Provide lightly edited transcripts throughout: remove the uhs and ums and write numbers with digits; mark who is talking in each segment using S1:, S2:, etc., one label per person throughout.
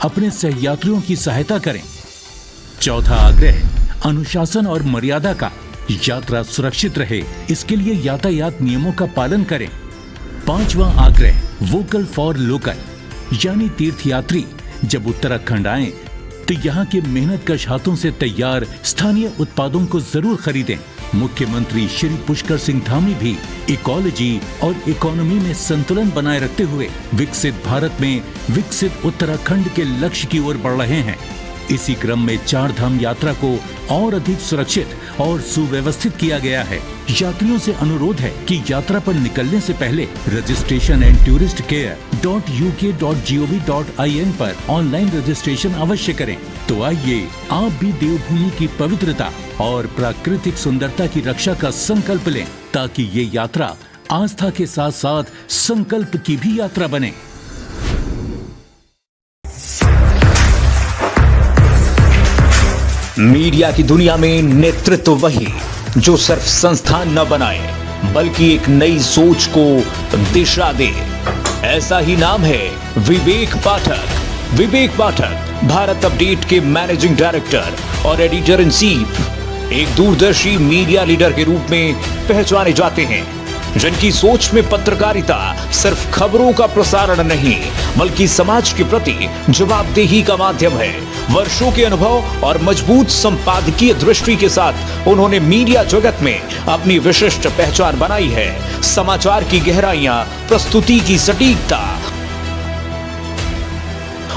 S1: अपने सहयात्रियों की सहायता करें। चौथा आग्रह, अनुशासन और मर्यादा का। यात्रा सुरक्षित रहे, इसके लिए यातायात नियमों का पालन करें। पांचवा आग्रह, वोकल फॉर लोकल, यानी तीर्थयात्री जब उत्तराखंड आए तो यहाँ के मेहनतकश हाथों से तैयार स्थानीय उत्पादों को जरूर खरीदें। मुख्यमंत्री श्री पुष्कर सिंह धामी भी इकोलॉजी और इकोनॉमी में संतुलन बनाए रखते हुए विकसित भारत में विकसित उत्तराखंड के लक्ष्य की ओर बढ़ रहे हैं। इसी क्रम में चार धाम यात्रा को और अधिक सुरक्षित और सुव्यवस्थित किया गया है। यात्रियों से अनुरोध है कि यात्रा पर निकलने से पहले रजिस्ट्रेशन एंड टूरिस्ट care.uk.gov.in पर ऑनलाइन रजिस्ट्रेशन अवश्य करें। तो आइए आप भी देवभूमि की पवित्रता और प्राकृतिक सुंदरता की रक्षा का संकल्प लें, ताकि ये यात्रा आस्था के साथ साथ संकल्प की भी यात्रा बने।
S2: मीडिया की दुनिया में नेतृत्व वही जो सिर्फ संस्थान न बनाए, बल्कि एक नई सोच को दिशा दे। ऐसा ही नाम है विवेक पाठक। विवेक पाठक भारत अपडेट के मैनेजिंग डायरेक्टर और एडिटर इन चीफ एक दूरदर्शी मीडिया लीडर के रूप में पहचाने जाते हैं, जिनकी सोच में पत्रकारिता सिर्फ खबरों का प्रसारण नहीं, बल्कि समाज के प्रति जवाबदेही का माध्यम है। वर्षों के अनुभव और मजबूत संपादकीय दृष्टि के साथ उन्होंने मीडिया जगत में अपनी विशिष्ट पहचान बनाई है। समाचार की गहराइयां, प्रस्तुति की सटीकता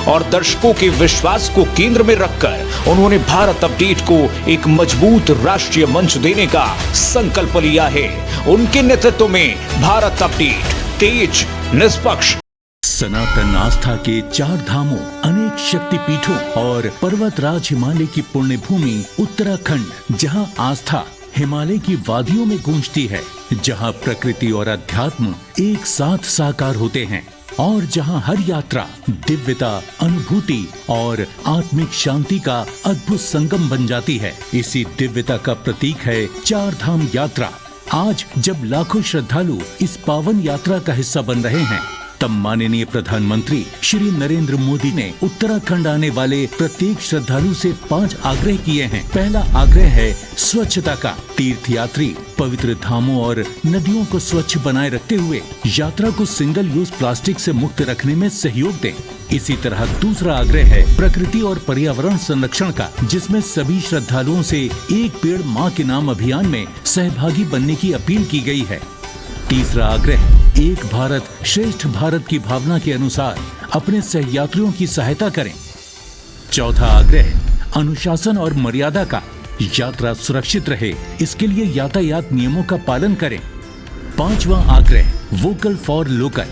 S2: और दर्शकों के विश्वास को केंद्र में रखकर उन्होंने भारत अपडेट को एक मजबूत राष्ट्रीय मंच देने का संकल्प लिया है। उनके नेतृत्व में भारत अपडेट तेज, निष्पक्ष,
S1: सनातन आस्था के चार धामों, अनेक शक्तिपीठों और पर्वतराज हिमालय की पुण्य भूमि उत्तराखंड, जहां आस्था हिमालय की वादियों में गूंजती है, जहां प्रकृति और अध्यात्म एक साथ साकार होते हैं और जहां हर यात्रा दिव्यता, अनुभूति और आत्मिक शांति का अद्भुत संगम बन जाती है। इसी दिव्यता का प्रतीक है चार धाम यात्रा। आज जब लाखों श्रद्धालु इस पावन यात्रा का हिस्सा बन रहे हैं, तब माननीय प्रधानमंत्री श्री नरेंद्र मोदी ने उत्तराखंड आने वाले प्रत्येक श्रद्धालु से 5 आग्रह किए हैं। पहला आग्रह है स्वच्छता का। तीर्थयात्री पवित्र धामों और नदियों को स्वच्छ बनाए रखते हुए यात्रा को सिंगल यूज प्लास्टिक से मुक्त रखने में सहयोग दें। इसी तरह दूसरा आग्रह है प्रकृति और पर्यावरण संरक्षण का, जिसमें सभी श्रद्धालुओं से एक पेड़ माँ के नाम अभियान में सहभागी बनने की अपील की गई है। तीसरा आग्रह, एक भारत श्रेष्ठ भारत की भावना के अनुसार अपने सहयात्रियों की सहायता करें। चौथा आग्रह, अनुशासन और मर्यादा का। यात्रा सुरक्षित रहे, इसके लिए यातायात नियमों का पालन करें। पांचवा आग्रह, वोकल फॉर लोकल,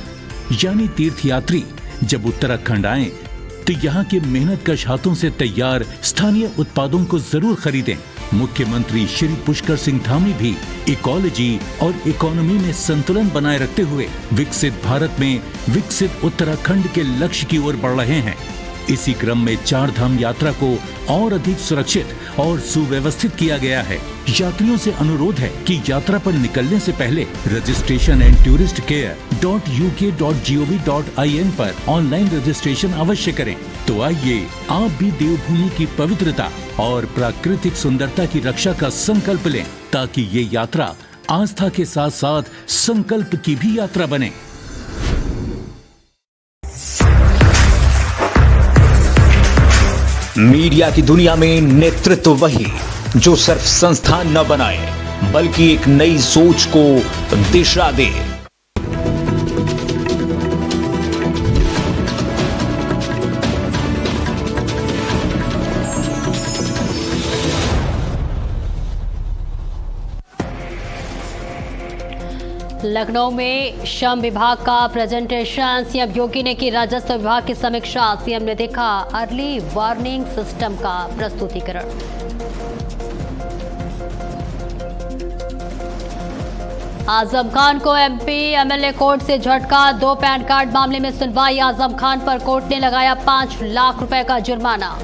S1: यानी तीर्थयात्री जब उत्तराखंड आए तो यहाँ के मेहनतकश हाथों से तैयार स्थानीय उत्पादों को जरूर खरीदें। मुख्यमंत्री श्री पुष्कर सिंह धामी भी इकोलॉजी और इकोनॉमी में संतुलन बनाए रखते हुए विकसित भारत में विकसित उत्तराखंड के लक्ष्य की ओर बढ़ रहे हैं। इसी क्रम में चार धाम यात्रा को और अधिक सुरक्षित और सुव्यवस्थित किया गया है। यात्रियों से अनुरोध है कि यात्रा पर निकलने से पहले रजिस्ट्रेशन एंड टूरिस्ट care.uk.gov.in पर ऑनलाइन रजिस्ट्रेशन अवश्य करें। तो आइए आप भी देवभूमि की पवित्रता और प्राकृतिक सुंदरता की रक्षा का संकल्प लें, ताकि ये यात्रा आस्था के साथ साथ संकल्प की भी यात्रा बने।
S2: मीडिया की दुनिया में नेतृत्व वही जो सिर्फ संस्थान न बनाए, बल्कि एक नई सोच को दिशा दे।
S3: लखनऊ में श्रम विभाग का प्रेजेंटेशन, सीएम योगी ने की राजस्व विभाग की समीक्षा। सीएम ने देखा अर्ली वार्निंग सिस्टम का प्रस्तुतिकरण। आजम खान को एमपी एमएलए कोर्ट से झटका। 2 पैन कार्ड मामले में सुनवाई। आजम खान पर कोर्ट ने लगाया 5 लाख रुपए का जुर्माना।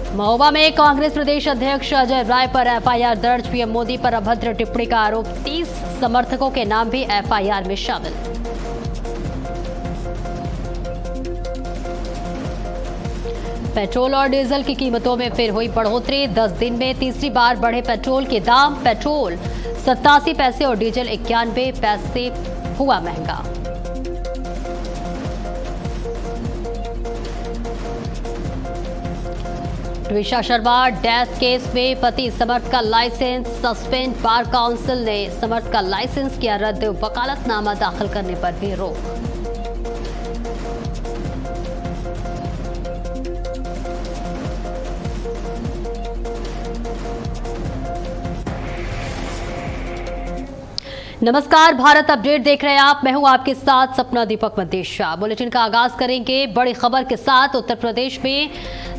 S3: महोबा में कांग्रेस प्रदेश अध्यक्ष अजय राय पर एफआईआर दर्ज। पीएम मोदी पर अभद्र टिप्पणी का आरोप। 30 समर्थकों के नाम भी एफआईआर में शामिल। पेट्रोल और डीजल की कीमतों में फिर हुई बढ़ोतरी। 10 दिन में तीसरी बार बढ़े पेट्रोल के दाम। पेट्रोल 87 पैसे और डीजल 91 पैसे हुआ महंगा। ट्विशा शर्मा डेथ केस में पति समर्थ का लाइसेंस सस्पेंड। बार काउंसिल ने समर्थ का लाइसेंस किया रद्द। वकालतनामा दाखिल करने पर भी रोक। नमस्कार, भारत अपडेट देख रहे हैं आप। मैं हूं आपके साथ सपना दीपक मदेशा। बुलेटिन का आगाज करेंगे बड़ी खबर के साथ। उत्तर प्रदेश में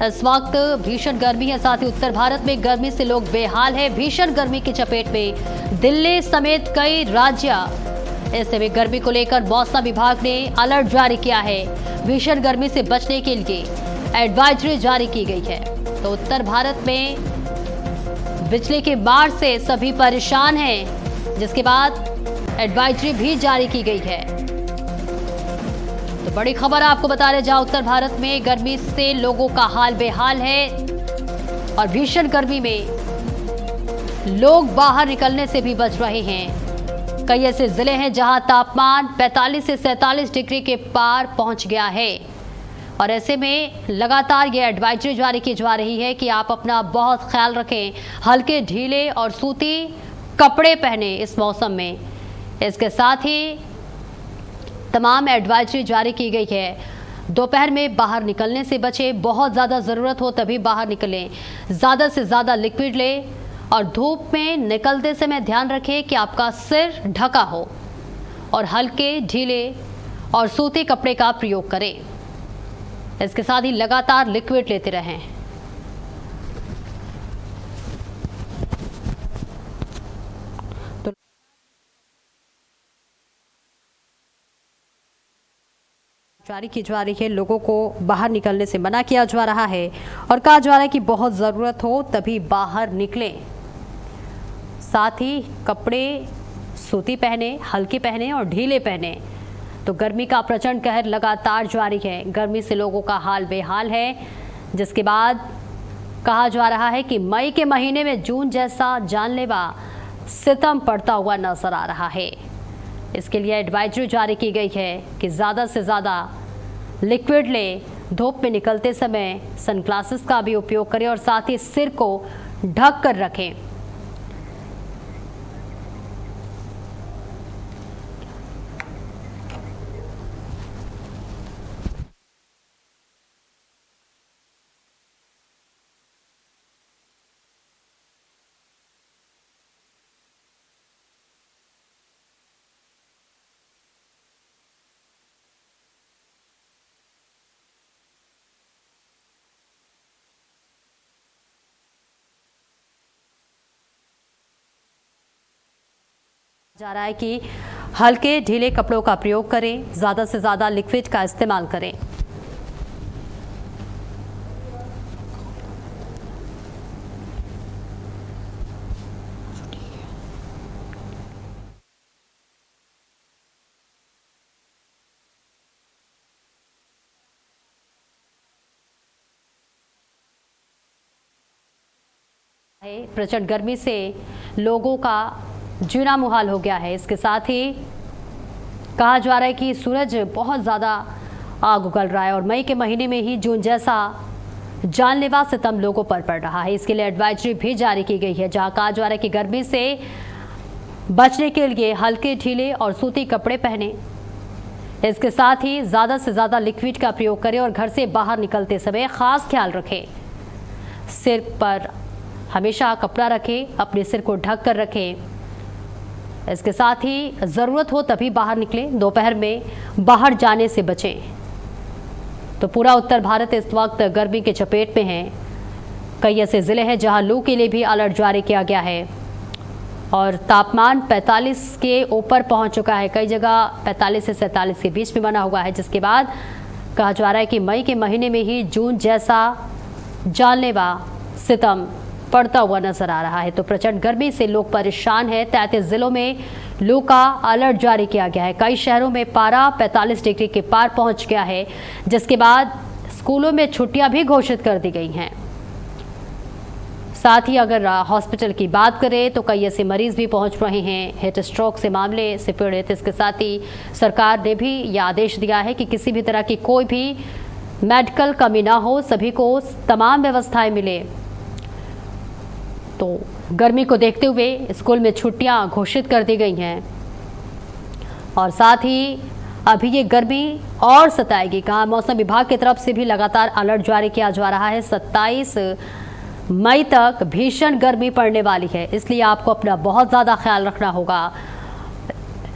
S3: इस वक्त भीषण गर्मी है, साथ ही उत्तर भारत में गर्मी से लोग बेहाल है। भीषण गर्मी की चपेट में दिल्ली समेत कई राज्य। ऐसे में गर्मी को लेकर मौसम विभाग ने अलर्ट जारी किया है। भीषण गर्मी से बचने के लिए एडवाइजरी जारी की गई है। तो उत्तर भारत में बिजली की मार से सभी परेशान हैं, जिसके बाद एडवाइजरी भी जारी की गई है। तो बड़ी खबर आपको बता रहे, जहां उत्तर भारत में गर्मी से लोगों का हाल बेहाल है और भीषण गर्मी में लोग बाहर निकलने से भी बच रहे हैं। कई ऐसे जिले हैं जहां तापमान 45 से 47 डिग्री के पार पहुंच गया है और ऐसे में लगातार ये एडवाइजरी जारी की जा रही है कि आप अपना बहुत ख्याल रखें। हल्के ढीले और सूती कपड़े पहने इस मौसम में। इसके साथ ही तमाम एडवाइजरी जारी की गई है। दोपहर में बाहर निकलने से बचें। बहुत ज़्यादा ज़रूरत हो तभी बाहर निकलें। ज़्यादा से ज़्यादा लिक्विड लें और धूप में निकलते समय ध्यान रखें कि आपका सिर ढका हो और हल्के ढीले और सूती कपड़े का प्रयोग करें। इसके साथ ही लगातार लिक्विड लेते रहें। जारी की जा रही है। लोगों को बाहर निकलने से मना किया जा रहा है और कहा जा रहा है कि बहुत ज़रूरत हो तभी बाहर निकलें। साथ ही कपड़े सूती पहने, हल्के पहने और ढीले पहने। तो गर्मी का प्रचंड कहर लगातार जारी है। गर्मी से लोगों का हाल बेहाल है, जिसके बाद कहा जा रहा है कि मई के महीने में जून जैसा जानलेवा सितम पड़ता हुआ नजर आ रहा है। इसके लिए एडवाइजरी जारी की गई है कि ज़्यादा से ज़्यादा लिक्विड लें। धूप में निकलते समय सनग्लासेस का भी उपयोग करें और साथ ही सिर को ढक कर रखें। जा रहा है कि हल्के ढीले कपड़ों का प्रयोग करें, ज़्यादा से ज़्यादा लिक्विड का इस्तेमाल करें। प्रचंड गर्मी से लोगों का जीना मुहाल हो गया है। इसके साथ ही कहा जा रहा है कि सूरज बहुत ज़्यादा आग उगल रहा है और मई के महीने में ही जून जैसा जानलेवा सितम लोगों पर पड़ रहा है। इसके लिए एडवाइजरी भी जारी की गई है, जहां कहा जा रहा है कि गर्मी से बचने के लिए हल्के ढीले और सूती कपड़े पहने। इसके साथ ही ज़्यादा से ज़्यादा लिक्विड का प्रयोग करें और घर से बाहर निकलते समय ख़ास ख्याल रखें। सिर पर हमेशा कपड़ा रखें, अपने सिर को ढक कर रखें। इसके साथ ही ज़रूरत हो तभी बाहर निकलें। दोपहर में बाहर जाने से बचें। तो पूरा उत्तर भारत इस वक्त गर्मी के चपेट में है। कई ऐसे ज़िले हैं जहां लू के लिए भी अलर्ट जारी किया गया है और तापमान 45 के ऊपर पहुंच चुका है। कई जगह 45 से 47 के बीच में बना हुआ है, जिसके बाद कहा जा रहा है कि मई के महीने में ही जून जैसा जानलेवा सितम पड़ता हुआ नजर आ रहा है। तो प्रचंड गर्मी से लोग परेशान हैं। 33 जिलों में लू का अलर्ट जारी किया गया है। कई शहरों में पारा 45 डिग्री के पार पहुंच गया है, जिसके बाद स्कूलों में छुट्टियां भी घोषित कर दी गई हैं। साथ ही अगर हॉस्पिटल की बात करें तो कई ऐसे मरीज भी पहुंच रहे हैं हिट स्ट्रोक से मामले से पीड़ित। इसके साथ ही सरकार ने भी यह आदेश दिया है कि किसी भी तरह की कोई भी मेडिकल कमी ना हो, सभी को तमाम व्यवस्थाएं मिले। तो गर्मी को देखते हुए स्कूल में छुट्टियां घोषित कर दी गई हैं और साथ ही अभी ये गर्मी और सताएगी। कहा मौसम विभाग की तरफ से भी लगातार अलर्ट जारी किया जा रहा है। 27 मई तक भीषण गर्मी पड़ने वाली है, इसलिए आपको अपना बहुत ज़्यादा ख्याल रखना होगा।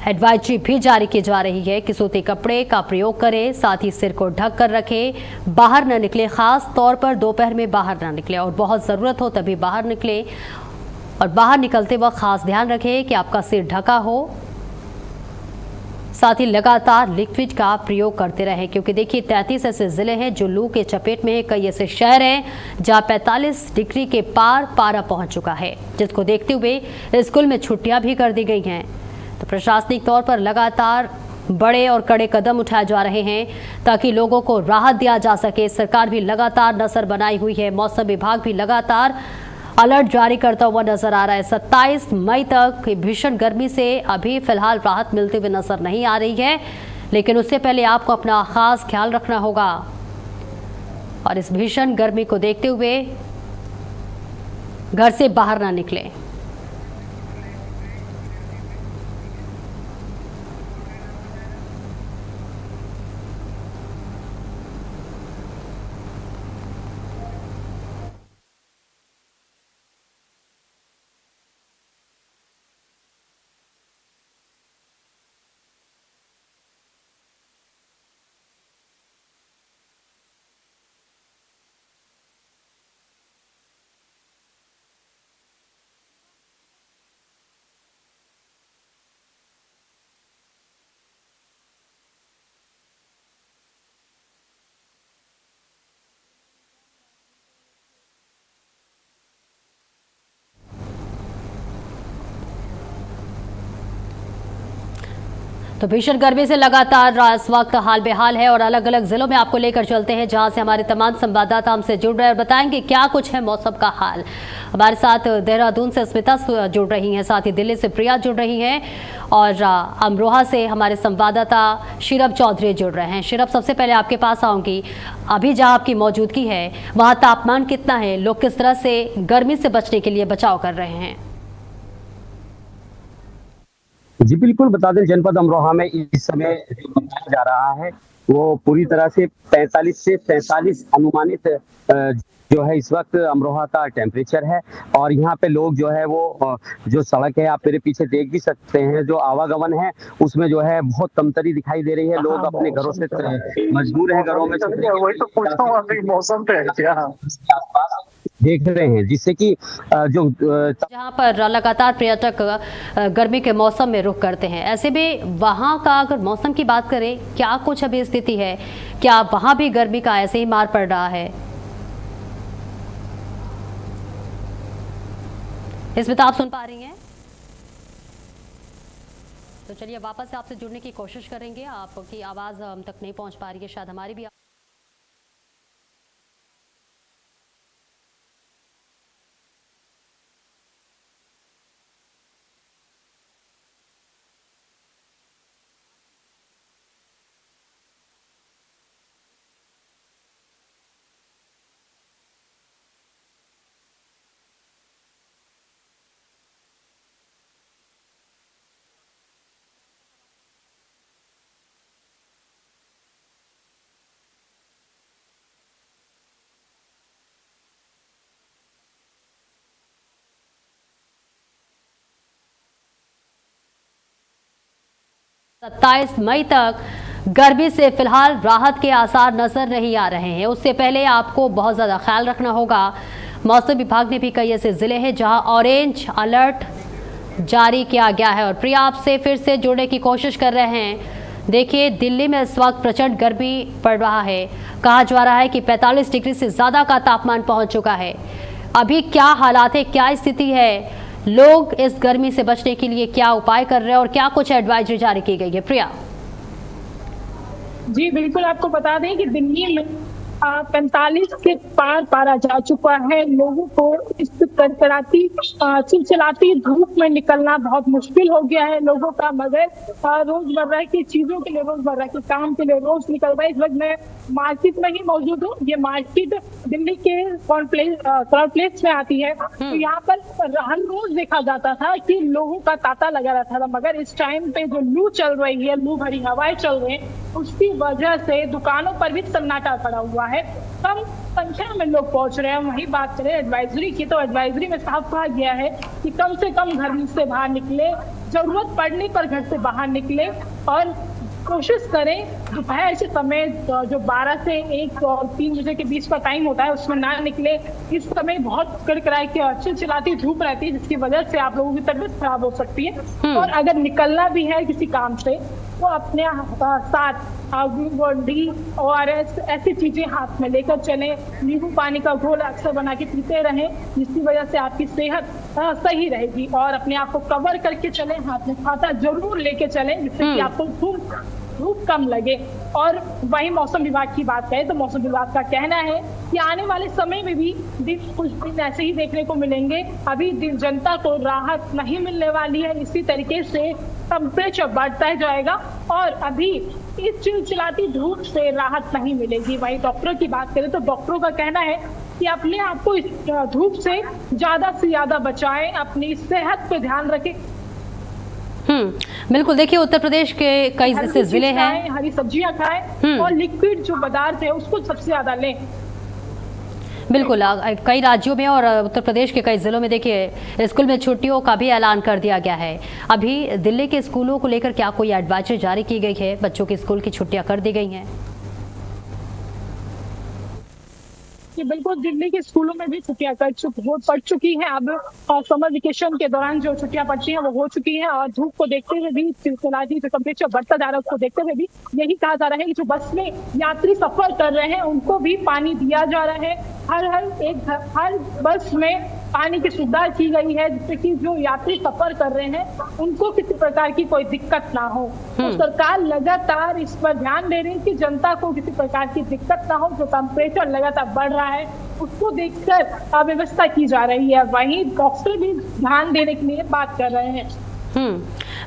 S3: एडवाइजरी भी जारी की जा रही है कि सूती कपड़े का प्रयोग करें, साथ ही सिर को ढक कर रखें, बाहर न निकले, खास तौर पर दोपहर में बाहर न निकले और बहुत ज़रूरत हो तभी बाहर निकले। और बाहर निकलते वक्त खास ध्यान रखें कि आपका सिर ढका हो। साथ ही लगातार लिक्विड का प्रयोग करते रहें, क्योंकि देखिए 33 ऐसे जिले हैं जो लू के चपेट में है। कई ऐसे शहर हैं जहां 45 डिग्री के पार पारा पहुंच चुका है, जिसको देखते हुए स्कूल में छुट्टियां भी कर दी गई हैं। तो प्रशासनिक तौर पर लगातार बड़े और कड़े कदम उठाए जा रहे हैं ताकि लोगों को राहत दिया जा सके। सरकार भी लगातार नजर बनाई हुई है, मौसम विभाग भी लगातार अलर्ट जारी करता हुआ नजर आ रहा है। 27 मई तक भीषण गर्मी से अभी फिलहाल राहत मिलती हुई नजर नहीं आ रही है, लेकिन उससे पहले आपको अपना खास ख्याल रखना होगा और इस भीषण गर्मी को देखते हुए घर से बाहर ना निकलें। तो भीषण गर्मी से लगातार इस वक्त हाल बेहाल है और अलग अलग जिलों में आपको लेकर चलते हैं, जहां से हमारे तमाम संवाददाता हमसे जुड़ रहे हैं और बताएंगे क्या कुछ है मौसम का हाल। हमारे साथ देहरादून से स्मिता जुड़ रही हैं, साथ ही दिल्ली से प्रिया जुड़ रही हैं और अमरोहा से हमारे संवाददाता शिरब चौधरी जुड़ रहे हैं। शिरब, सबसे पहले आपके पास आऊंगी, अभी जहाँ आपकी मौजूदगी है वहाँ तापमान कितना है, लोग किस तरह से गर्मी से बचने के लिए बचाव कर रहे हैं?
S4: जी बिल्कुल, बता दें जनपद अमरोहा में इस समय जो बताया जा रहा है वो पूरी तरह से 45 से 43 अनुमानित जो है इस वक्त अमरोहा का टेम्परेचर है। और यहाँ पे लोग जो है वो जो सड़क है आप मेरे पीछे देख भी सकते हैं, जो आवागमन है उसमें जो है बहुत कमतरी दिखाई दे रही है। लोग अपने घरों से मजबूर है घरों में
S5: वही तो पूछ रहा हूँ, अभी मौसम पे है क्या
S4: देख रहे हैं, जिससे कि जो
S3: जहाँ पर लगातार पर्यटक गर्मी के मौसम में रुक करते हैं, ऐसे में वहाँ का अगर मौसम की बात करें, क्या कुछ अभी स्थिति है? क्या वहाँ भी गर्मी का ऐसे ही मार पड़ रहा है? इसमें तो आप सुन पा रही हैं, तो चलिए वापस से आपसे जुड़ने की कोशिश करेंगे। आपकी आवाज हम तक नहीं पहुंच पा रही है, शायद हमारी भी। सत्ताईस मई तक गर्मी से फिलहाल राहत के आसार नजर नहीं आ रहे हैं। उससे पहले आपको बहुत ज्यादा ख्याल रखना होगा। मौसम विभाग ने भी कई ऐसे जिले हैं जहां ऑरेंज अलर्ट जारी किया गया है। और प्रिया, आपसे फिर से जुड़ने की कोशिश कर रहे हैं। देखिए, दिल्ली में इस वक्त प्रचंड गर्मी पड़ रहा है, कहा जा रहा है कि 45 डिग्री से ज्यादा का तापमान पहुंच चुका है। अभी क्या हालात है, क्या स्थिति है, लोग इस गर्मी से बचने के लिए क्या उपाय कर रहे हैं और क्या कुछ एडवाइजरी जारी की गई है? प्रिया
S5: जी बिल्कुल, आपको बता दें कि दिल्ली में
S6: 45 के पार पारा जा चुका है। लोगों को इस कड़कड़ाती चिलचिलाती धूप में निकलना बहुत मुश्किल हो गया है लोगों का, मगर रोजमर्रा की चीजों के लिए, रोजमर्रा के काम के लिए रोज निकल रहा है। इस वक्त मैं मार्केट में ही मौजूद हूँ। ये मार्केट दिल्ली के कॉम्प्लेक्स में आती है। तो यहाँ पर हर रोज देखा जाता था कि लोगों का तांता लगा रहता था, मगर इस टाइम पे जो लू चल रही है, लू भरी हवाएं चल रही है, उसकी वजह से दुकानों पर भी सन्नाटा पड़ा हुआ है। कम संख्या में लोग पहुंच रहे हैं। वही बात करें एडवाइजरी की, तो एडवाइजरी में साफ कहा गया है कि कम से कम घर से बाहर निकले, जरूरत पड़ने पर घर से बाहर निकले और कोशिश करें दोपहर के समय जो 12 से 1 और 3 बजे के बीच का टाइम होता है उसमें ना निकले। इस समय बहुत कड़कड़ाई की चिलचिलाती धूप रहती है, जिसकी वजह से आप लोगों की तबीयत खराब हो सकती है। और अगर निकलना भी है किसी काम से तो अपने साथ डी ORS ऐसी चीजें हाथ में लेकर चलें। नींबू पानी का घोल अक्सर बना के पीते रहें, जिसकी वजह से आपकी सेहत सही रहेगी। और अपने आप को कवर करके चलें, हाथ में छाता जरूर लेके चलें, जिससे कि आपको धूप कम लगे। और वही मौसम विभाग की बात करें तो मौसम विभाग का कहना है कि आने वाले समय में भी कुछ दिन ऐसे ही देखने को मिलेंगे। अभी जनता को राहत नहीं मिलने वाली है, इसी तरीके से टेम्परेचर बढ़ता जाएगा और अभी इस चिलचिलाती धूप से राहत नहीं मिलेगी। वही डॉक्टरों की बात करें तो डॉक्टरों का कहना है कि अपने आप को इस धूप से ज्यादा बचाएं, अपनी सेहत पे ध्यान रखें।
S3: बिल्कुल, देखिए उत्तर प्रदेश के कई ऐसे जिले हैं,
S6: हरी सब्जियां खाएं और लिक्विड जो पदार्थ है उसको सबसे ज्यादा लें।
S3: बिल्कुल, कई राज्यों में और उत्तर प्रदेश के कई जिलों में देखिए स्कूल में छुट्टियों का भी ऐलान कर दिया गया है। अभी दिल्ली के स्कूलों को लेकर क्या कोई एडवाइजरी जारी की गई है? बच्चों की स्कूल की छुट्टियां कर दी गई हैं?
S6: कि बिल्कुल दिल्ली के स्कूलों में भी छुट्टियां पड़ चुकी हैं। अब समर वेकेशन के दौरान जो छुट्टियां पड़ती हैं वो हो चुकी हैं और धूप को देखते हुए भी, चिलचिलाती जो टेम्परेचर बढ़ता जा रहा है उसको देखते हुए भी यही कहा जा रहा है कि जो बस में यात्री सफर कर रहे हैं उनको भी पानी दिया जा रहा है। हर बस में पानी की सुविधा की गई है, जिससे कि जो यात्री सफर कर रहे हैं उनको किसी प्रकार की कोई दिक्कत ना हो। तो सरकार लगातार इस पर ध्यान दे रही है कि जनता को किसी प्रकार की दिक्कत ना हो। जो टेम्परेचर लगातार बढ़ रहा है उसको देखकर व्यवस्था की जा रही है। वहीं डॉक्टर भी ध्यान देने के लिए बात कर रहे हैं।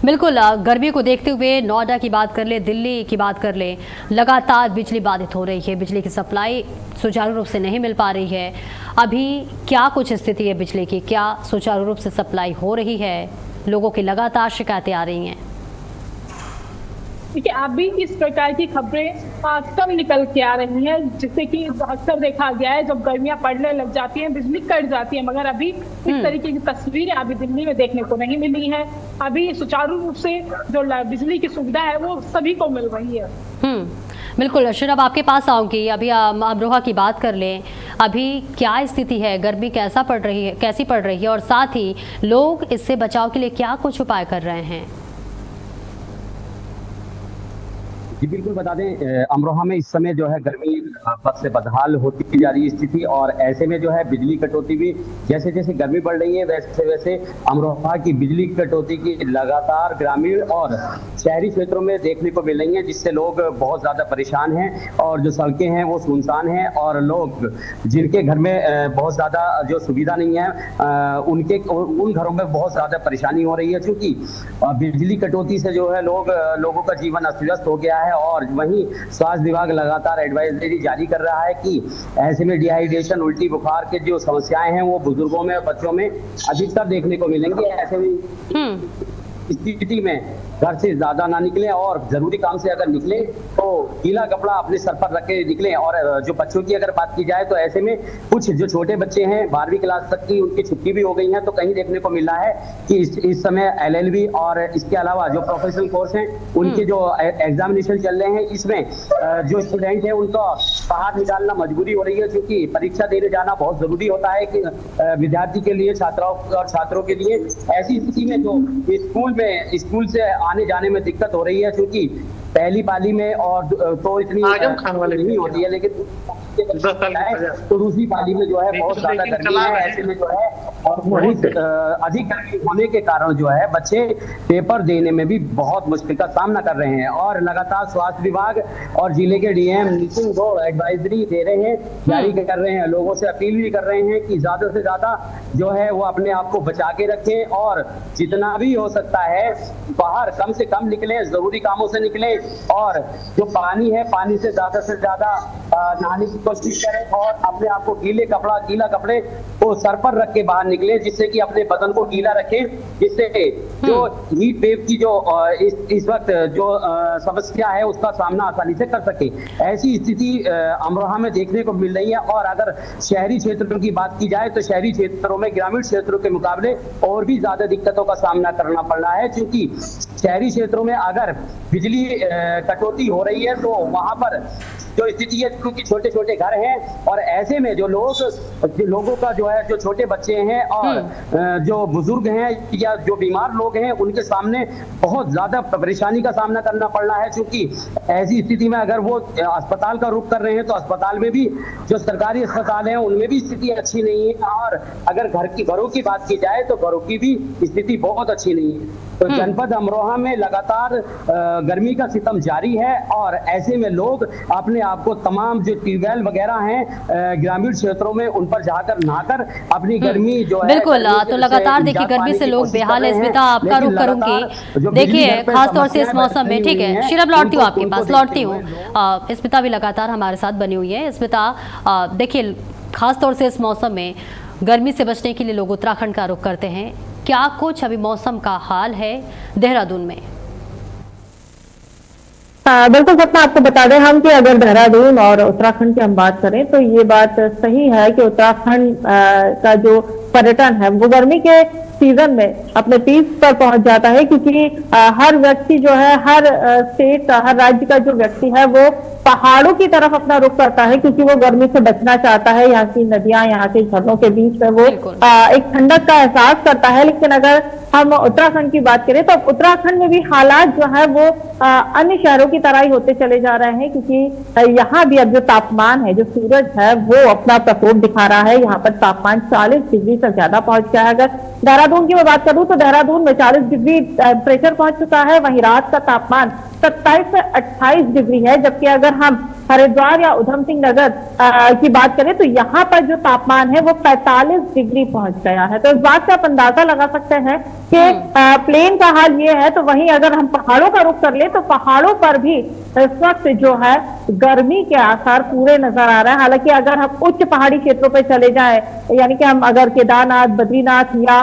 S3: बिल्कुल, गर्मी को देखते हुए नोएडा की बात कर ले, दिल्ली की बात कर ले, लगातार बिजली बाधित हो रही है, बिजली की सप्लाई सुचारू रूप से नहीं मिल पा रही है। अभी क्या कुछ स्थिति है बिजली की? क्या सुचारू रूप से सप्लाई हो रही है? लोगों की लगातार शिकायतें आ रही हैं।
S6: देखिए, अभी इस प्रकार की खबरें कम निकल के आ रही हैं, जिससे कि अक्सर देखा गया है जब गर्मियां पड़ने लग जाती हैं बिजली कट जाती है, मगर अभी इस तरीके की तस्वीरें अभी दिल्ली में देखने को नहीं मिली है। अभी सुचारू रूप से जो बिजली की सुविधा है वो सभी को मिल रही है।
S3: बिल्कुल, अब आपके पास आऊंगी। अभी अमरोहा की बात कर लें, अभी क्या स्थिति है? गर्मी कैसी पड़ रही है और साथ ही लोग इससे बचाव के लिए क्या कुछ उपाय कर रहे हैं?
S4: जी बिल्कुल, बता दें अमरोहा में इस समय जो है गर्मी बद से बदहाल होती जा रही है स्थिति, और ऐसे में जो है बिजली कटौती भी जैसे जैसे गर्मी बढ़ रही है वैसे वैसे अमरोहा की बिजली कटौती की लगातार ग्रामीण और शहरी क्षेत्रों में देखने को मिल रही है, जिससे लोग बहुत ज्यादा परेशान हैं और जो सड़कें हैं वो सुनसान हैं और लोग जिनके घर में बहुत ज्यादा जो सुविधा नहीं है उन घरों में बहुत ज्यादा परेशानी हो रही है, क्योंकि बिजली कटौती से जो है लोगों का जीवन अस्त व्यस्त हो गया है। और वहीं स्वास्थ्य विभाग लगातार एडवाइजरी जारी कर रहा है कि ऐसे में डिहाइड्रेशन, उल्टी बुखार के जो समस्याएं हैं वो बुजुर्गों में और बच्चों में अधिकतर देखने को मिलेंगे। ऐसे में स्थिति में घर से ज्यादा ना निकले और जरूरी काम से अगर निकले तो गीला कपड़ा अपने सर पर रख के निकले। और जो बच्चों की अगर बात की जाए तो ऐसे में कुछ जो छोटे बच्चे हैं 12वीं क्लास तक की उनकी छुट्टी भी हो गई है, तो कहीं देखने को मिल रहा है कि इस समय LLB और इसके अलावा जो प्रोफेशनल कोर्स हैं उनके जो एग्जामिनेशन चल रहे हैं, इसमें जो स्टूडेंट है उनको बाहर निकालना मजबूरी हो रही है, क्योंकि परीक्षा देने जाना बहुत जरूरी होता है कि विद्यार्थी के लिए, छात्रों के लिए। ऐसी स्थिति में जो स्कूल से आने जाने में दिक्कत हो रही है, क्योंकि पहली पाली में और तो इतनी
S5: आजम खान वाले
S4: नहीं होती है, लेकिन तो दूसरी पाली में जो है बहुत ज्यादा गर्मी है। ऐसे में जो है और बहुत अधिक गर्मी होने के कारण जो है बच्चे पेपर देने में भी बहुत मुश्किल का सामना कर रहे हैं। और लगातार स्वास्थ्य विभाग और जिले के डीएम नितिन गो एडवाइजरी दे रहे हैं, जारी कर रहे हैं, लोगों से अपील भी कर रहे हैं कि ज्यादा से ज्यादा जो है वो अपने आप को बचा के रखें और जितना भी हो सकता है बाहर कम से कम निकलें, जरूरी कामों से निकलें और जो पानी है पानी से ज्यादा नहाने की कोशिश करें और अपने आप को गीला कपड़े को सर पर रख के बाहर निकले, जिससे कि अपने बदन को गीला रखें, जिससे जो हीट वेव की जो इस वक्त जो समस्या है उसका सामना आसानी से कर सके। ऐसी स्थिति अमरोहा में देखने को मिल रही है। और अगर शहरी क्षेत्रों की बात की जाए तो शहरी क्षेत्रों में ग्रामीण क्षेत्रों के मुकाबले और भी ज्यादा दिक्कतों का सामना करना पड़ रहा है, क्योंकि शहरी क्षेत्रों में अगर बिजली कटौती हो रही है तो वहां पर जो स्थिति है, क्योंकि छोटे छोटे घर हैं और ऐसे में जो लोगों का जो है जो छोटे बच्चे हैं और जो बुजुर्ग हैं या जो बीमार लोग हैं उनके सामने बहुत ज्यादा परेशानी का सामना करना पड़ रहा है। क्योंकि ऐसी स्थिति में अगर वो अस्पताल का रुख कर रहे हैं तो अस्पताल में भी जो सरकारी अस्पताल हैं उनमें भी स्थिति अच्छी नहीं है और अगर घरों की बात की जाए तो घरों की भी स्थिति बहुत अच्छी नहीं है। तो जनपद अमरोहा में लगातार गर्मी का सितम जारी है और ऐसे में लोग अपने आप को तमाम जो ट्यूबवेल वगैरह हैं ग्रामीण क्षेत्रों में उन पर जाकर नहाकर अपनी गर्मी जो है
S3: बिल्कुल तो लगातार देखिए गर्मी से लोग बेहाल है। स्मिता आपका रुख करूंगी, देखिए खासतौर से इस मौसम में, ठीक है शीरब लौटती हूँ आपके पास, लौटती हूँ। स्मिता भी लगातार हमारे साथ बनी हुई है। स्मिता देखिए खासतौर से इस मौसम में गर्मी से बचने के लिए लोग उत्तराखंड का रुख करते हैं, क्या कुछ अभी मौसम का हाल है देहरादून में?
S7: बिल्कुल सपना, आपको बता दें हम कि अगर देहरादून और उत्तराखंड की हम बात करें तो ये बात सही है कि उत्तराखंड का जो पर्यटन है वो गर्मी के सीजन में अपने पीक पर पहुंच जाता है, क्योंकि हर व्यक्ति जो है हर स्टेट का हर राज्य का जो व्यक्ति है वो पहाड़ों की तरफ अपना रुख करता है, क्योंकि वो गर्मी से बचना चाहता है। यहाँ की नदियां, यहाँ के झरनों के बीच में वो एक ठंडक का एहसास करता है। लेकिन अगर हम उत्तराखंड की बात करें तो उत्तराखंड में भी हालात जो है वो अन्य शहरों की तरह ही होते चले जा रहे हैं, क्योंकि यहाँ भी अब जो तापमान है, जो सूरज है वो अपना प्रकोप दिखा रहा है। यहाँ पर तापमान 40 डिग्री से ज्यादा पहुंच गया है। अगर देहरादून की मैं बात करूं तो देहरादून में 40 डिग्री टेम्परेचर पहुंच चुका है। वहीं रात का तापमान 27 से 28 डिग्री है, जबकि अगर हम हरिद्वार या उधम सिंह नगर की बात करें तो यहाँ पर जो तापमान है वो 45 डिग्री पहुंच गया है। तो इस बात से आप अंदाजा लगा सकते हैं कि प्लेन का हाल ये है। तो वहीं अगर हम पहाड़ों का रुख कर ले तो पहाड़ों पर भी इस वक्त जो है गर्मी के आसार पूरे नजर आ रहे हैं। हालांकि अगर हम उच्च पहाड़ी क्षेत्रों पर चले जाएं, यानी कि हम अगर केदारनाथ, बद्रीनाथ या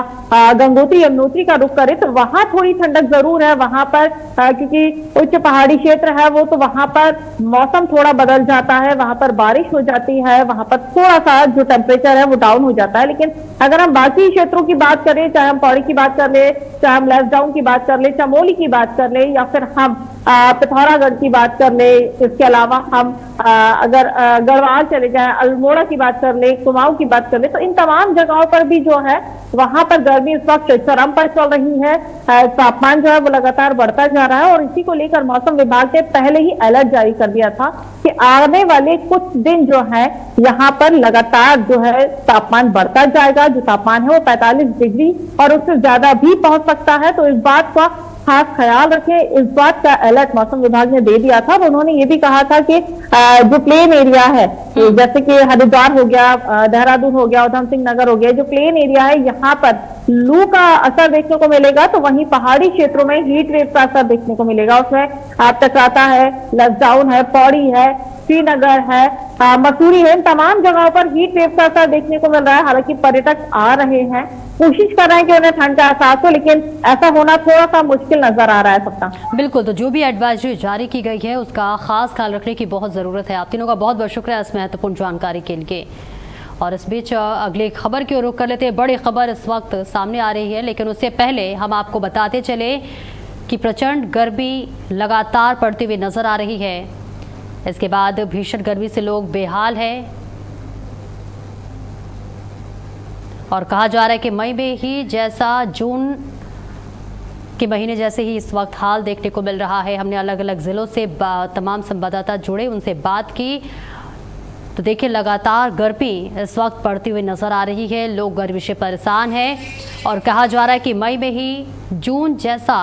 S7: गंगोत्री, यमुनोत्री का रुख करें तो वहां थोड़ी ठंडक जरूर है। वहां पर क्योंकि उच्च पहाड़ी क्षेत्र है वो, तो वहां पर मौसम थोड़ा बदल जाता है, वहां पर बारिश हो जाती है, वहां पर थोड़ा सा जो टेम्परेचर है वो डाउन हो जाता है। लेकिन अगर हम बाकी क्षेत्रों की बात करें, चाहे हम पौड़ी की बात कर ले, चाहे हम लेसडाउन की बात कर ले, चमोली की बात कर ले या फिर हम पिथौरागढ़ की बात कर ले, इसके अलावा हम अगर गढ़वाल चले जाएं, अल्मोड़ा की बात कर ले, कुमाऊं की बात कर ले, तो इन तमाम जगहों पर भी जो है वहां पर गर्मी इस वक्त चरम पर चल रही है। तापमान जो है वो लगातार बढ़ता जा रहा है और इसी को लेकर मौसम विभाग ने पहले ही अलर्ट जारी कर दिया था कि आने वाले कुछ दिन जो है यहाँ पर लगातार जो है तापमान बढ़ता जाएगा। जो तापमान है वो 45 डिग्री और उससे ज्यादा भी पहुंच सकता है। तो इस बात का खास ख्याल रखें। इस बात का अलर्ट मौसम विभाग ने दे दिया था और उन्होंने ये भी कहा था कि जो प्लेन एरिया है, जैसे कि हरिद्वार हो गया, देहरादून हो गया, उधम सिंह नगर हो गया, जो प्लेन एरिया है यहाँ पर लू का असर देखने को मिलेगा। तो वहीं पहाड़ी क्षेत्रों में हीट वेव का असर देखने को मिलेगा। उसमें चकराता है, लखनऊ है, पौड़ी है, श्रीनगर है, मसूरी है, इन तमाम जगहों पर हीट वेव का असर देखने को मिल रहा है। हालांकि पर्यटक आ रहे हैं, कोशिश कर रहे हैं कि उन्हें ठंड का एहसास हो, लेकिन ऐसा होना थोड़ा सा मुश्किल नजर आ रहा है। सबका
S3: बिल्कुल, तो जो भी एडवाइजरी जारी की गई है उसका खास ख्याल रखने की बहुत जरूरत है। आप तीनों का बहुत बहुत शुक्रिया इस महत्वपूर्ण जानकारी के लिए। और इस बीच अगली खबर की ओर रुख कर लेते हैं। बड़ी खबर इस वक्त सामने आ रही है, लेकिन उससे पहले हम आपको बताते चले कि प्रचंड गर्मी लगातार पड़ती हुई नजर आ रही है। इसके बाद भीषण गर्मी से लोग बेहाल हैं और कहा जा रहा है कि मई में ही जैसा जून के महीने जैसे ही इस वक्त हाल देखने को मिल रहा है। हमने अलग अलग जिलों से तमाम संवाददाता जुड़े, उनसे बात की, तो देखिए लगातार गर्मी इस वक्त पड़ती हुई नजर आ रही है। लोग गर्मी से परेशान हैं और कहा जा रहा है कि मई में ही जून जैसा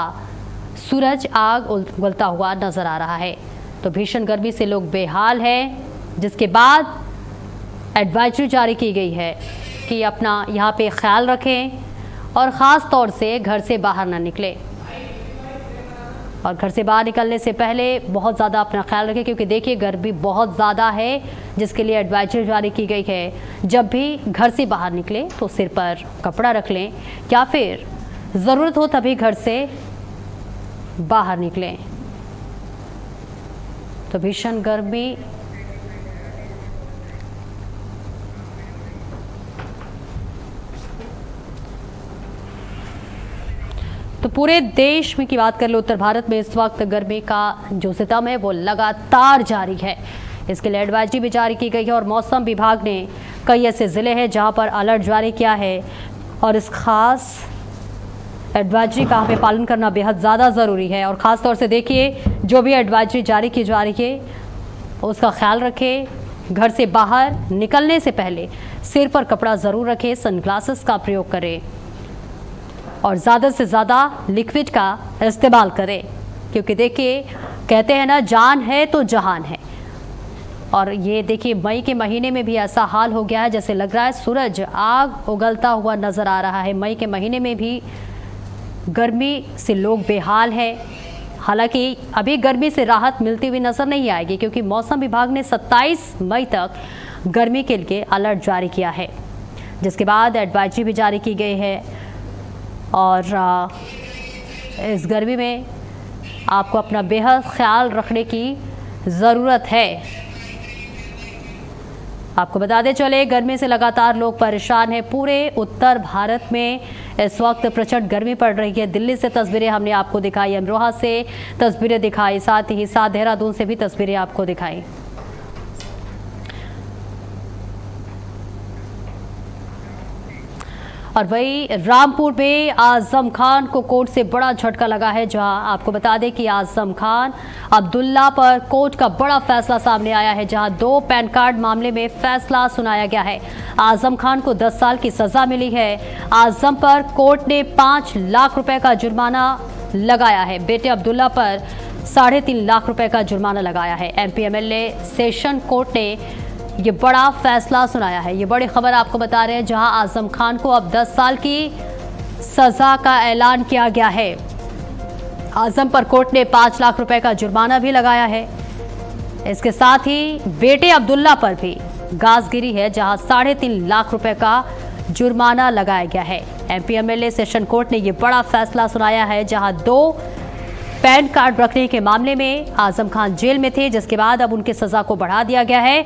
S3: सूरज आग उगलता हुआ नजर आ रहा है। तो भीषण गर्मी से लोग बेहाल हैं, जिसके बाद एडवाइजरी जारी की गई है कि अपना यहाँ पे ख्याल रखें और ख़ास तौर से घर से बाहर ना निकलें और घर से बाहर निकलने से पहले बहुत ज़्यादा अपना ख्याल रखें, क्योंकि देखिए गर्मी बहुत ज़्यादा है, जिसके लिए एडवाइजरी जारी की गई है। जब भी घर से बाहर निकलें तो सिर पर कपड़ा रख लें या फिर ज़रूरत हो तभी घर से बाहर निकलें। तो भीषण गर्मी तो पूरे देश में की बात कर ले, उत्तर भारत में इस वक्त गर्मी का जो सितम है वो लगातार जारी है। इसके लिए एडवाइजरी भी जारी की गई है और मौसम विभाग ने कई ऐसे ज़िले हैं जहां पर अलर्ट जारी किया है और इस खास एडवाइजरी का हमें पालन करना बेहद ज़्यादा ज़रूरी है। और ख़ास तौर से देखिए, जो भी एडवाइजरी जारी की जा रही है उसका ख्याल रखें। घर से बाहर निकलने से पहले सिर पर कपड़ा ज़रूर रखें, सनग्लासेस का प्रयोग करें और ज़्यादा से ज़्यादा लिक्विड का इस्तेमाल करें, क्योंकि देखिए कहते हैं ना, जान है तो जहान है। और ये देखिए मई के महीने में भी ऐसा हाल हो गया है, जैसे लग रहा है सूरज आग उगलता हुआ नज़र आ रहा है। मई के महीने में भी गर्मी से लोग बेहाल हैं। हालांकि अभी गर्मी से राहत मिलती हुई नज़र नहीं आएगी, क्योंकि मौसम विभाग ने 27 मई तक गर्मी के लिए अलर्ट जारी किया है, जिसके बाद एडवाइजरी भी जारी की गई है। और इस गर्मी में आपको अपना बेहद ख्याल रखने की ज़रूरत है। आपको बताते चले, गर्मी से लगातार लोग परेशान हैं। पूरे उत्तर भारत में इस वक्त प्रचंड गर्मी पड़ रही है। दिल्ली से तस्वीरें हमने आपको दिखाई, अमरोहा से तस्वीरें दिखाई, साथ ही साथ देहरादून से भी तस्वीरें आपको दिखाई। और वही रामपुर में आजम खान को कोर्ट से बड़ा झटका लगा है, जहां आपको बता दें कि आजम खान अब्दुल्ला पर कोर्ट का बड़ा फैसला सामने आया है, जहां 2 पैन कार्ड मामले में फैसला सुनाया गया है। आजम खान को 10 साल की सजा मिली है। आजम पर कोर्ट ने 5 लाख रुपए का जुर्माना लगाया है। बेटे अब्दुल्ला पर 3.5 लाख रुपए का जुर्माना लगाया है। एमपी एमएलए सेशन कोर्ट ने ये बड़ा फैसला सुनाया है। ये बड़ी खबर आपको बता रहे हैं, जहां आजम खान को अब 10 साल की सजा का ऐलान किया गया है। आजम पर कोर्ट ने 5 लाख रुपए का जुर्माना भी लगाया है। इसके साथ ही बेटे अब्दुल्ला पर भी गाज गिरी है, जहां 3.5 लाख रुपए का जुर्माना लगाया गया है। एमपी एमएलए सेशन कोर्ट ने ये बड़ा फैसला सुनाया है, जहां 2 पैन कार्ड रखने के मामले में आजम खान जेल में थे, जिसके बाद अब उनकी सजा को बढ़ा दिया गया है,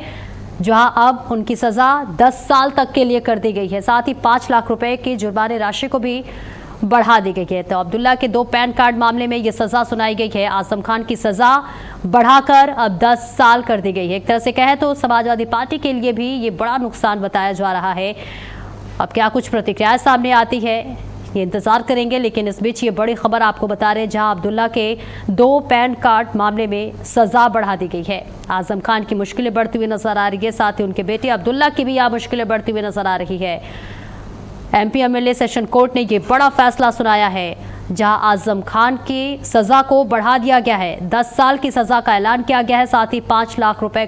S3: जहां अब उनकी सजा 10 साल तक के लिए कर दी गई है। साथ ही 5 लाख रुपए की जुर्माने राशि को भी बढ़ा दी गई है। तो अब्दुल्ला के 2 पैन कार्ड मामले में ये सजा सुनाई गई है। आजम खान की सजा बढ़ाकर अब 10 साल कर दी गई है। एक तरह से कहे तो समाजवादी पार्टी के लिए भी ये बड़ा नुकसान बताया जा रहा है। अब क्या कुछ प्रतिक्रियाएं सामने आती है, ये इंतजार करेंगे। लेकिन इस बीच ये बड़ी खबर आपको बता रहे हैं, जहां अब्दुल्ला के 2 पैन कार्ड मामले में सजा बढ़ा दी गई है। आजम खान की मुश्किलें बढ़ती हुई नजर आ रही है, साथ ही उनके बेटे अब्दुल्ला की भी यहाँ मुश्किलें बढ़ती हुई नजर आ रही है। एमपी एमएलए सेशन कोर्ट ने ये बड़ा फैसला सुनाया है, जहां आजम खान की सजा को बढ़ा दिया गया है। 10 साल की सजा का ऐलान किया गया है, साथ ही 5 लाख रुपए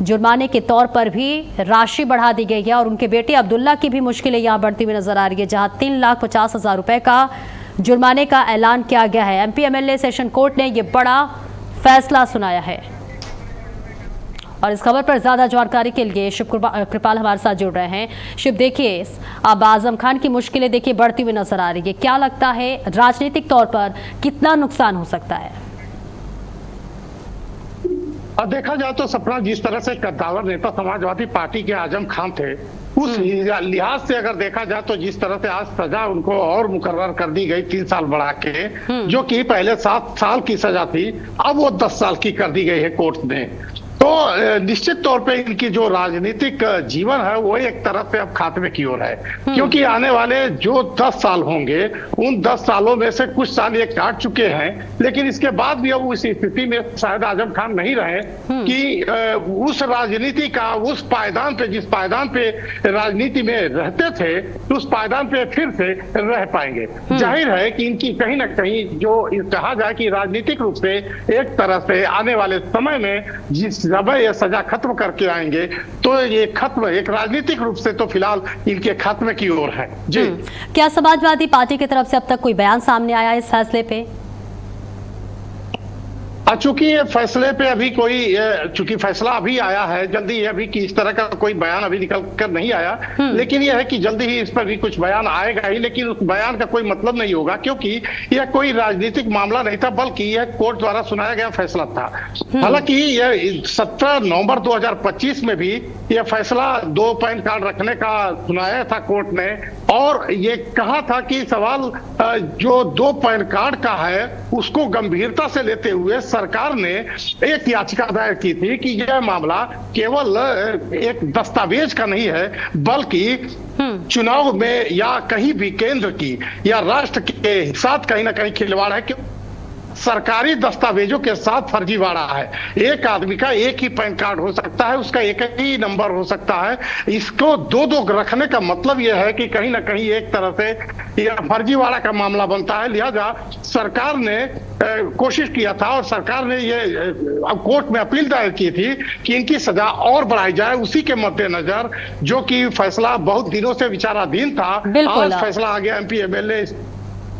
S3: जुर्माने के तौर पर भी राशि बढ़ा दी गई है। और उनके बेटे अब्दुल्ला की भी मुश्किलें यहाँ बढ़ती हुई नजर आ रही है, जहां 3,50,000 रुपए का जुर्माने का ऐलान किया गया है। एमपी एमएलए सेशन कोर्ट ने यह बड़ा फैसला सुनाया है। और इस खबर पर ज्यादा जानकारी के लिए शिव कृपाल हमारे साथ जुड़ रहे हैं। शिव, देखिए अब आजम खान की मुश्किलें देखिए बढ़ती हुई नजर आ रही है, क्या लगता है राजनीतिक तौर पर कितना नुकसान हो सकता है?
S5: और देखा जाए तो सपना, जिस तरह से कद्दावर नेता समाजवादी पार्टी के आजम खान थे, उस लिहाज से अगर देखा जाए तो जिस तरह से आज सजा उनको और मुकर्रर कर दी गई 3 साल बढ़ा के, जो कि पहले 7 साल की सजा थी, अब वो 10 साल की कर दी गई है कोर्ट ने। तो निश्चित तौर पे इनकी जो राजनीतिक जीवन है वो एक तरफ से अब खात्मे की ओर है, क्योंकि आने वाले जो 10 साल होंगे उन 10 सालों में से कुछ साल ये काट चुके हैं, लेकिन इसके बाद भी अब उस स्थिति में शायद आजम खान नहीं रहे कि उस राजनीति का उस पायदान पे, जिस पायदान पे राजनीति में रहते थे, उस पायदान पे फिर से रह पाएंगे। जाहिर है कि इनकी कहीं ना कहीं जो कहा जाए कि राजनीतिक रूप से एक तरह से आने वाले समय में जिस जब ये सजा खत्म करके आएंगे तो ये खत्म एक राजनीतिक रूप से तो फिलहाल इनके खत्म की ओर है। जी,
S3: क्या समाजवादी पार्टी की तरफ से अब तक कोई बयान सामने आया इस फैसले पे?
S5: चूंकि ये फैसले पे अभी कोई, चूंकि फैसला अभी आया है, जल्दी ये अभी कि इस तरह का कोई बयान अभी निकल कर नहीं आया, लेकिन यह है कि जल्दी ही इस पर भी कुछ बयान आएगा ही, लेकिन उस बयान का कोई मतलब नहीं होगा, क्योंकि यह कोई राजनीतिक मामला नहीं था, बल्कि यह कोर्ट द्वारा सुनाया गया फैसला था। हालांकि यह 17 नवंबर 2025 में भी यह फैसला 2 पैन कार्ड रखने का सुनाया था कोर्ट ने, और ये कहा था कि सवाल जो 2 पैन कार्ड का है उसको गंभीरता से लेते हुए सरकार ने एक याचिका दायर की थी कि यह मामला केवल एक दस्तावेज का नहीं है, बल्कि चुनाव में या कहीं भी केंद्र की या राष्ट्र के साथ कहीं ना कहीं खिलवाड़ है, कि सरकारी दस्तावेजों के साथ फर्जीवाड़ा है। एक आदमी का एक ही पैन कार्ड हो सकता है, उसका एक ही नंबर हो सकता है, इसको 2-2 रखने का मतलब यह है कि कहीं ना कहीं एक तरह से यह फर्जीवाड़ा का मामला बनता है। लिहाजा सरकार ने कोशिश किया था और सरकार ने ये अब कोर्ट में अपील दायर की थी कि इनकी सजा और बढ़ाई जाए। उसी के मद्देनजर, जो कि फैसला बहुत दिनों से विचाराधीन था, आज फैसला आ गया। MP MLA।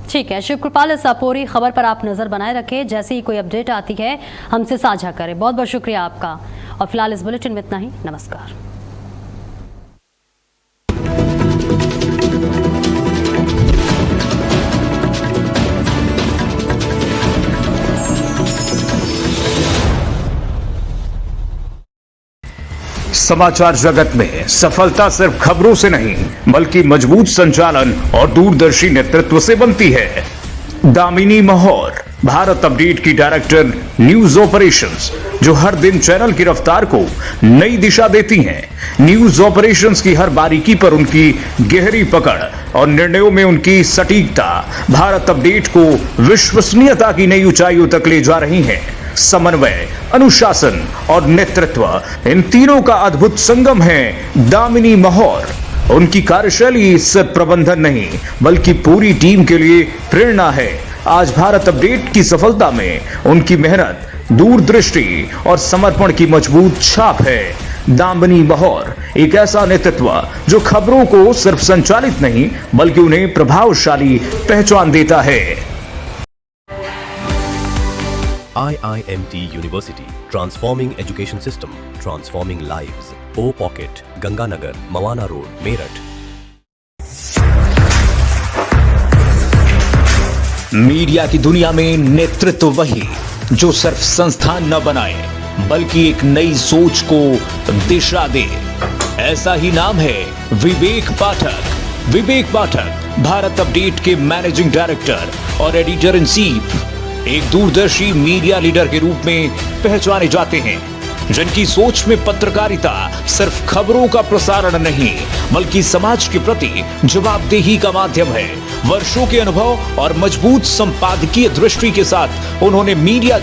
S3: ठीक है, शिव कृपाल, इस पूरी खबर पर आप नजर बनाए रखें, जैसे ही कोई अपडेट आती है हमसे साझा करें। बहुत बहुत शुक्रिया आपका, और फिलहाल इस बुलेटिन में इतना ही। नमस्कार।
S2: समाचार जगत में सफलता सिर्फ खबरों से नहीं, बल्कि मजबूत संचालन और दूरदर्शी नेतृत्व से बनती है। दामिनी महौर, भारत अपडेट की डायरेक्टर न्यूज ऑपरेशंस, जो हर दिन चैनल की रफ्तार को नई दिशा देती हैं। न्यूज ऑपरेशंस की हर बारीकी पर उनकी गहरी पकड़ और निर्णयों में उनकी सटीकता भारत अपडेट को विश्वसनीयता की नई ऊंचाइयों तक ले जा रही हैं। समन्वय, अनुशासन और नेतृत्व, इन तीनों का अद्भुत संगम है दामिनी महौर। उनकी कार्यशैली सिर्फ प्रबंधन नहीं, बल्कि पूरी टीम के लिए प्रेरणा है। आज भारत अपडेट की सफलता में उनकी मेहनत, दूरदृष्टि और समर्पण की मजबूत छाप है। दामिनी महौर एक ऐसा नेतृत्व जो खबरों को सिर्फ संचालित नहीं, बल्कि उन्हें प्रभावशाली पहचान देता है।
S8: IIMT University, transforming education system, transforming lives. O Pocket, Ganganagar, Mawana Road, Meerut.
S2: Media की दुनिया में नेतृत्व वही जो सिर्फ संस्थान न बनाए, बल्कि एक नई सोच को दिशा दे। ऐसा ही नाम है विवेक पाठक। विवेक पाठक भारत अपडेट के मैनेजिंग डायरेक्टर और एडिटर इन चीफ, एक दूरदर्शी मीडिया लीडर के रूप में पहचाने जाते हैं, जिनकी सोच में पत्रकारिता सिर्फ खबरों का प्रसारण नहीं, बल्कि समाज के प्रति जवाबदेही का माध्यम है। वर्षों के अनुभव और मजबूत संपादकीय दृष्टि के साथ उन्होंने मीडिया